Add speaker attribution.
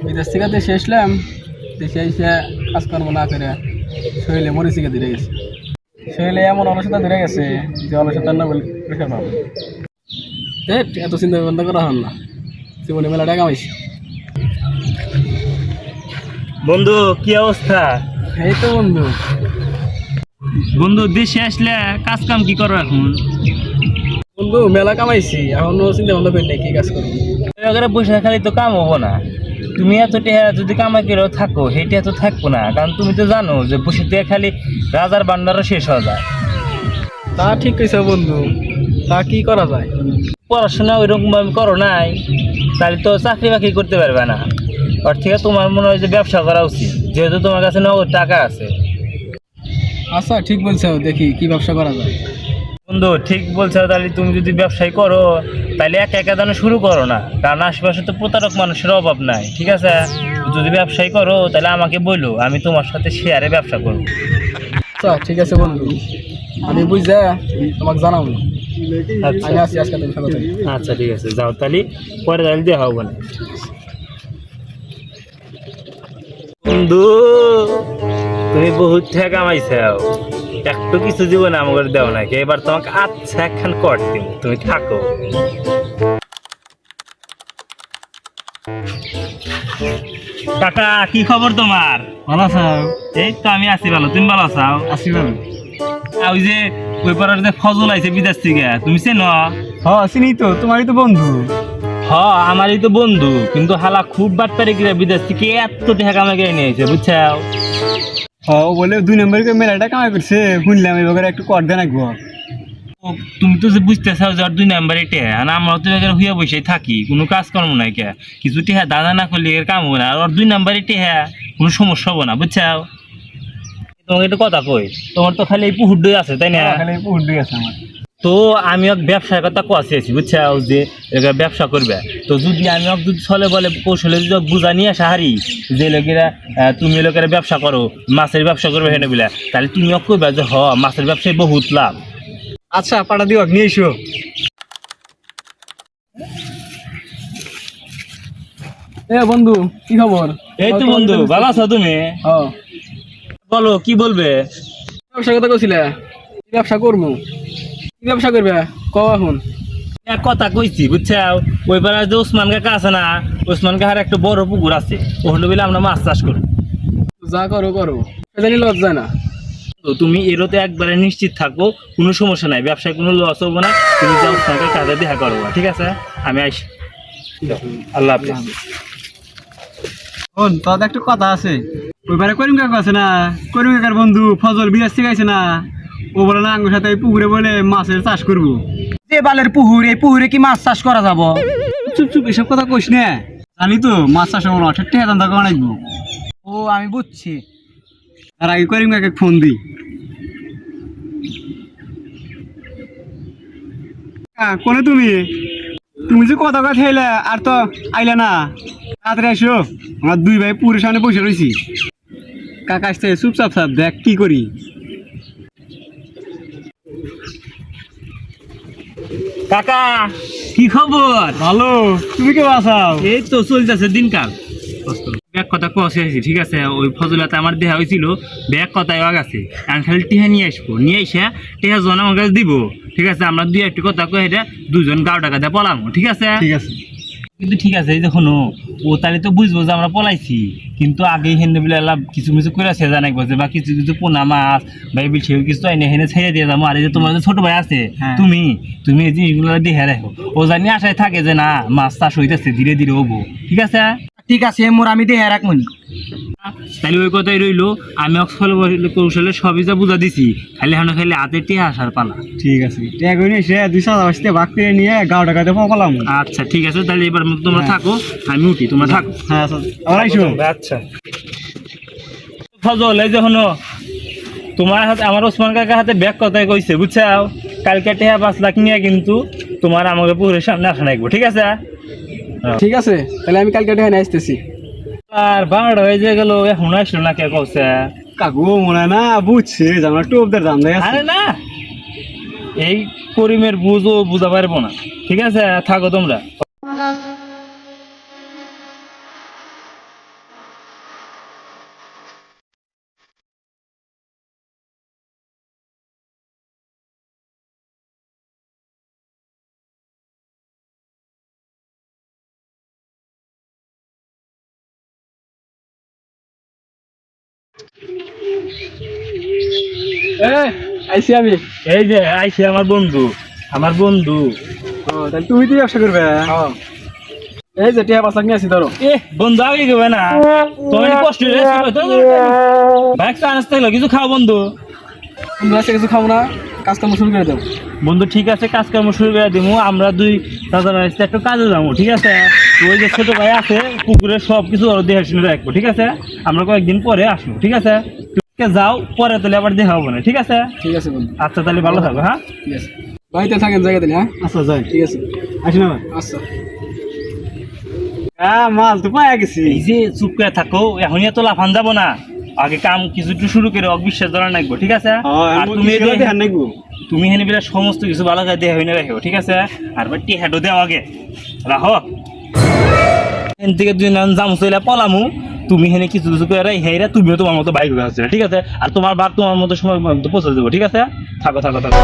Speaker 1: বিদেশ থেকে দেশে আসলাম, দেশে এসে কাজকর্ম না করে শরীরে মরিচিকে ধরে গেছে। শরীরে এমন অলসতা ধরে গেছে যে অলসতার না বলে প্রেশার পাবো। এত চিন্তা ভাবনা করা হল না, জীবনে মেলা টাকা পাইছি।
Speaker 2: বন্ধু কি অবস্থা?
Speaker 1: এই তো বন্ধু।
Speaker 2: বন্ধু দেশে আসলে কাজ কাম কি করো এখন?
Speaker 1: বন্ধু মেলা কামাইছি, এখনো চিন্তা ভাবনা করি নাই কি কাজ করবো।
Speaker 2: বসে খালি তো কাম হবো না। তুমি এত টেহা যদি কামাই করে থাকো সেইটা তো থাকবো না, কারণ তুমি তো জানো যে বসে থেকে খালি রাজার ভান্ডারও শেষ হয়ে যায়।
Speaker 1: তা ঠিক কইছো বন্ধু, তা কি করা যায়?
Speaker 2: পড়াশোনা ওইরকম ভাবে করো নাই, তাহলে তো চাকরি বাকরি করতে পারবে না। ওর থেকে তোমার মনে হয় যে ব্যবসা করা উচিত, যেহেতু তোমার কাছে নগদ টাকা আছে।
Speaker 1: আচ্ছা ঠিক বলছো, দেখি কি ব্যবসা করা যায়।
Speaker 2: বন্ধু ঠিক বলছো, তাহলে তুমি যদি ব্যবসায় করো তাহলে একা একা দানো শুরু করো না, কারণ আশেপাশে তো প্রতারক মানুষের অভাব নাই। ঠিক আছে, যদি ব্যবসায় করো তাহলে আমাকে বলো, আমি তোমার সাথে শেয়ারে ব্যবসা করবো।
Speaker 1: আচ্ছা ঠিক আছে বন্ধু, আমি বুঝা তোমাকে জানাবো। আমি আসি আজকে তুমি থাকো।
Speaker 2: আচ্ছা ঠিক আছে, যাও তাহলে, পরে তাহলে দেখা হবো না। বন্ধু তুমি বহুত টাকা কামাইছাও, একটু কিছু জীবনে আমাকে দেও নাকি, এবার তোমাকে আচ্ছা একখান কর দিন, তুমি থাকো। কাকা কি খবর তোমার?
Speaker 1: ভালো আছো?
Speaker 2: এই তো আমি আছি ভালো, তুমি ভালো আছো?
Speaker 1: আসি ভালো।
Speaker 2: ওই যে ওই পাড়ার যে ফজল আইছে বিদেশ থেকে, তুমি চেনো?
Speaker 1: হ্যাঁ চিনি তো, তোমারই তো বন্ধু।
Speaker 2: আমারই তো বন্ধু, কিন্তু হালা খুব বাটপারি করে বিদেশ থেকে এত টাকা কামাই করে নিয়ে আইছে, বুঝছো?
Speaker 1: বলে 2 নম্বরে মেলাটা কামাই করছে, শুনলাম এবার একটু কর দেন একবো।
Speaker 2: তুমি তো যে বুঝতে চাও যে 2 নাম্বারে টেহা, আর আমরা তো এখানে হুইয়া বসে থাকি, কোনো কাজ কর্ম নাই কে, কিছু টেহা দাদা না করলে এর কাম হবে না। আর 2 নাম্বারে টেহা কোনো সমস্যা হবে না, বুঝছাও? তোমাকে একটা কথা কই, তোমার তো খালি এই পুহুর দই আছে তাই না?
Speaker 1: খালি পুহুর দুই আছে আমার।
Speaker 2: তো আমি এক ব্যবসার কথা কষে আছি, বুঝছাও, যে ব্যবসা করবে। তো যদি আমি যদি ছলে বলে কৌশলে যদি বুঝা নিয়ে আসা হারি যে লোকেরা তুমি লোকেরা ব্যবসা করো, মাছের ব্যবসা করবে হেনে বলে, তাহলে তুমি কইবা যে মাছের ব্যবসায় বহুত লাভ।
Speaker 1: আচ্ছা পাঠা দিও, নিয়ে এসো। বন্ধু কি খবর?
Speaker 2: এই তো বন্ধু, ভালো আছো তুমি? বলো কি বলবে?
Speaker 1: ব্যবসার কথা কইছিলে, কি ব্যবসা করবো? কি ব্যবসা করবে কও এখন?
Speaker 2: এক কথা কইছি, বুঝছাও, ওই পাড়ার যে ওসমান কাকা আছে না, ওসমান কাকার একটা বড় পুকুর আছে, ওখানে বলে আমরা মাছ চাষ করি।
Speaker 1: যা করো করো, সেদিনই লজ্জা না।
Speaker 2: তো তুমি এরতে একবারে নিশ্চিত থাকো, কোনো সমস্যা নাই, ব্যবসায় কোনো লস হবো না। তুমি যে ওসমান কাকার কাছে দেখা করবো, ঠিক আছে? আমি আইসি, আল্লাহ হাফেজ।
Speaker 1: শোন, তোর একটা কথা আছে। ওইবারে করিম কাকু আছে না, করিম কাকার বন্ধু ফজল বিদেশ থেকে আইছে না, ও বলে না আঙ্গুর সাথে পুকুরে বলে মাছের চাষ করবো।
Speaker 3: যে বালের পুকুর, এই পুকুরে কি মাছ চাষ করা যাব?
Speaker 1: চুপ চুপ, এসব কথা কইস না। জানি তো মাছ চাষ হবো না, ঠিক ঠিক দাম বানাইবো।
Speaker 3: ও আমি বুঝছি।
Speaker 1: তার আগে করিম কাকে ফোন দি। কোনে তুমি? তুমি যে কথা কথা খাইলে আর তো আইলে না, তাড়াতাড়ি আসো। আমার 2 ভাই পুরের সামনে বসে রয়েছি। কাকা আসছে, চুপচাপ চাপ দেখ কি করি।
Speaker 2: কাকা কি খবর?
Speaker 1: ভালো, তুমি কেউ আসাও?
Speaker 2: এই তো চলতেছে দিনকাল। ব্যাগ কথা কষে আসি, ঠিক আছে? ওই ফজলাতে আমার দেখা হয়েছিল, ব্যাগ কথায় আছে, আমি খালি টিহা নিয়ে আসবো, নিয়ে এসে টিহা জন আমার কাছে দিব, ঠিক আছে? আমরা 2-1 কথা কয়ে এটা 2জন 11 টাকা দিয়ে পলাম, ঠিক আছে?
Speaker 1: ঠিক আছে।
Speaker 2: কিন্তু ঠিক আছে, এই দেখুন ও তাহলে তো বুঝবো যে আমরা পলাইছি, কিন্তু আগে হেনে বলে লাভ কিছু কিছু করে আছে জানাইবো যে, বা কিছু কিছু পোনা মাছ বা এই বিষয় কিছু এনে হেনে ছেড়ে দিয়ে যাবো। আর এই যে তোমার যে ছোট ভাই আছে, তুমি তুমি এই জিনিসগুলো দিয়ে রাখো, ও জানি আশায় থাকে যে না মাছ চাষ হইতেছে, ধীরে ধীরে হবো, ঠিক আছে?
Speaker 3: ঠিক আছে, মোর আমি দেহে রাখমনি।
Speaker 2: তাহলে ওই কথাই রইলো, আমি অক্সফল কৌশলে সবই যা বুঝা দিছি, খালি খালি হাতে টিহা আসার পালা।
Speaker 1: ঠিক আছে, ট্যাগ হইনি সে 200 ভাগ করে নিয়ে 11 টাকা দিয়ে পকালাম।
Speaker 2: আচ্ছা ঠিক আছে, তাহলে এবার তোমরা থাকো, আমি উঠি, তোমরা থাকো।
Speaker 1: হ্যাঁ
Speaker 2: আচ্ছা ফজল, এই যে হনো তোমার হাতে আমার ওসমান কাকার হাতে ব্যাগ কথাই কইছে, বুঝছাও? কালকে টিহা 5 লাখ নিয়ে কিন্তু তোমার আমাকে পুকুরের সামনে আসা নাকবো, ঠিক আছে?
Speaker 1: ঠিক আছে, তাহলে আমি কালকে টেনে আসতেছি।
Speaker 2: আর 12 হয়ে যে গেল, এখন আসলো না কে কইছে?
Speaker 1: কাকু মনে না বুঝছে যে আমরা টোপদের দাম দেয়।
Speaker 2: আরে না, এই করিমের বুঝও বুঝা পারবো না, ঠিক আছে? থাকো তোমরা।
Speaker 1: আইসি আমি।
Speaker 2: এই যে আইছে আমার বন্ধু, আমার বন্ধু।
Speaker 1: তাহলে তুমি তো ব্যবসা করবে। এই যে টিয়া 5 লাখ নিয়ে আসি ধরো।
Speaker 2: এ বন্ধু আগে গেবে না, তোমার কষ্ট ব্যাগ চান্স থাকলো কিছু খাও বন্ধু।
Speaker 1: তুমি আজকে কিছু খাবো না, কাজকর্ম শুরু করে দাও।
Speaker 2: বন্ধু ঠিক আছে, কাজকর্ম শুরু করে দিব। আমরা দুই দাদা ভাই একটু কাজে যাবো, ঠিক আছে? তো ওই যে ছোট ভাই আছে পুকুরে সব কিছু ওর দেখে শুনে রাখবো, ঠিক আছে? আমরা কয়েকদিন পরে আসবো, ঠিক আছে? তুমি যাও, পরে তাহলে আবার দেখা হবো না, ঠিক আছে?
Speaker 1: ঠিক আছে বন্ধু।
Speaker 2: আচ্ছা তাহলে ভালো থাকো। হ্যাঁ
Speaker 1: ঠিক আছে, বাড়িতে থাকেন জায়গা দিলে। হ্যাঁ
Speaker 2: আচ্ছা যাই,
Speaker 1: ঠিক আছে,
Speaker 2: আসি না।
Speaker 1: আচ্ছা।
Speaker 2: মাল তো পাওয়া গেছি। এই যে চুপ করে থাকো, এখনই তো লাফান যাবো না, আগে কাম কিছু একটু শুরু করে অবিশ্বাস ধরা নাকবো, ঠিক আছে? আর তুমি হেনে বিরা সমস্ত কিছু ভালো করে দেওয়া হইনে রাখো, ঠিক আছে? আর বাটি হেডও দেওয়া আগে রাখো। এন থেকে দুই নাম জামু চলে পলামু, তুমি হেনে কিছু কিছু করে হেরা, তুমিও তোমার মতো বাইক আছে, ঠিক আছে? আর তোমার বাপ তোমার মতো সময় মতো পৌঁছে দেবো, ঠিক আছে? থাকো থাকো থাকো।